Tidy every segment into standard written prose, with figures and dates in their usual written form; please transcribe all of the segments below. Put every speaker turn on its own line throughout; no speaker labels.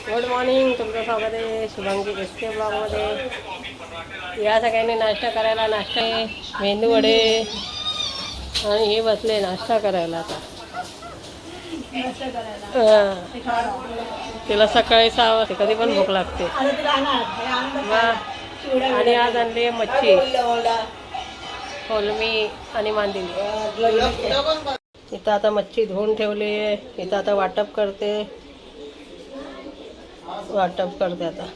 Good morning, तुमचं स्वागत आहे शुभांगी एसके ब्लॉगमध्ये. या सगळ्यांनी नाश्ता करायला. नाश्ता आहे मेंदू वडे आणि हे बसले नाश्ता करायला आता. तिला सकाळी 6 वाजता कधी पण भूक लागते. आणि आज आणली मच्छी, कोलमी आणि मांदेली. इथं आता मच्छी धुवून ठेवली आहे. इथं आता वाटप करते आता.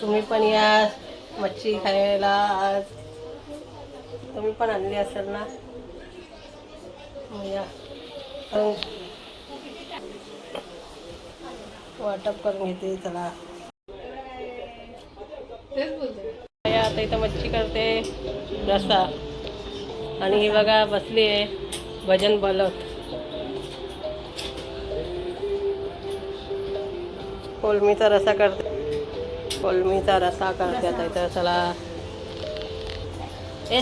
तुम्ही पण या मच्छी खायला. आज तुम्ही पण आणली असेल ना, या वाटप करून घेते. चला आता इथं मच्छी करते रस्सा. आणि ही बघा बसली आहे भजन बोलत. कोलमीचा रस्सा करते आता इथं. चला ए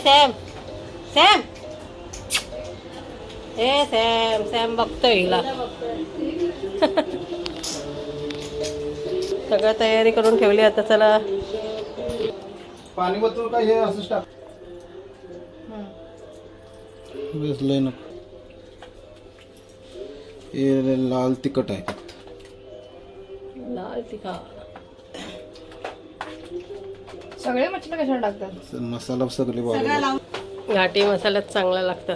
सॅम सॅम बघतोय हिला. सगळं तयारी करून ठेवली आता. चला
पाणी बदलून काय हे असंच टाक. बेसलंय ना, हे लाल तिखट आहे.
लाल तिखट
सगळे मच्छीला कशाला टाकतात?
मसाला सगळे वाढवले.
घाटी मसाल्यात चांगला लागतं.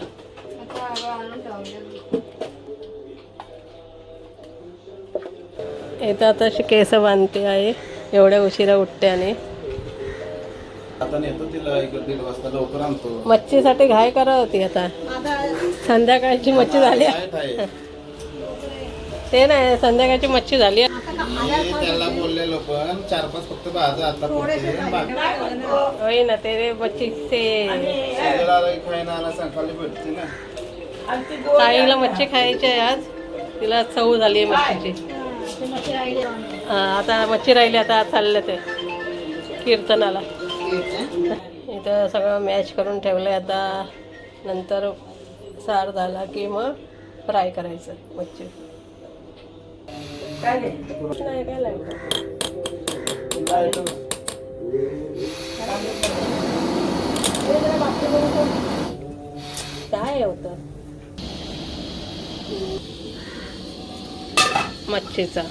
इथं आता केस बांधते आहे. एवढ्या उशिरा उठते. आणि
आता नेतो तिला 1-1.5 वाजता लवकर आणतो.
मच्छीसाठी घाई करा होती. आता संध्याकाळची मच्छी झाली. ते नाही, संध्याकाळची मच्छी झाली.
त्याला बोललेलो पण 4-5 फक्त भाजा आता
होय ना, ते मच्छीचे
खायला सांगायला भेटते ना.
ताईला मच्छी खायची आहे आज. तिला चव झाली आहे मच्छीची. आता मच्छी राहिली. आता चाललं ते कीर्तनाला. इथं सगळं मॅच करून ठेवलं. आता नंतर सार झाला की मग फ्राय करायचं मच्छी. काय होतं मच्छीचा.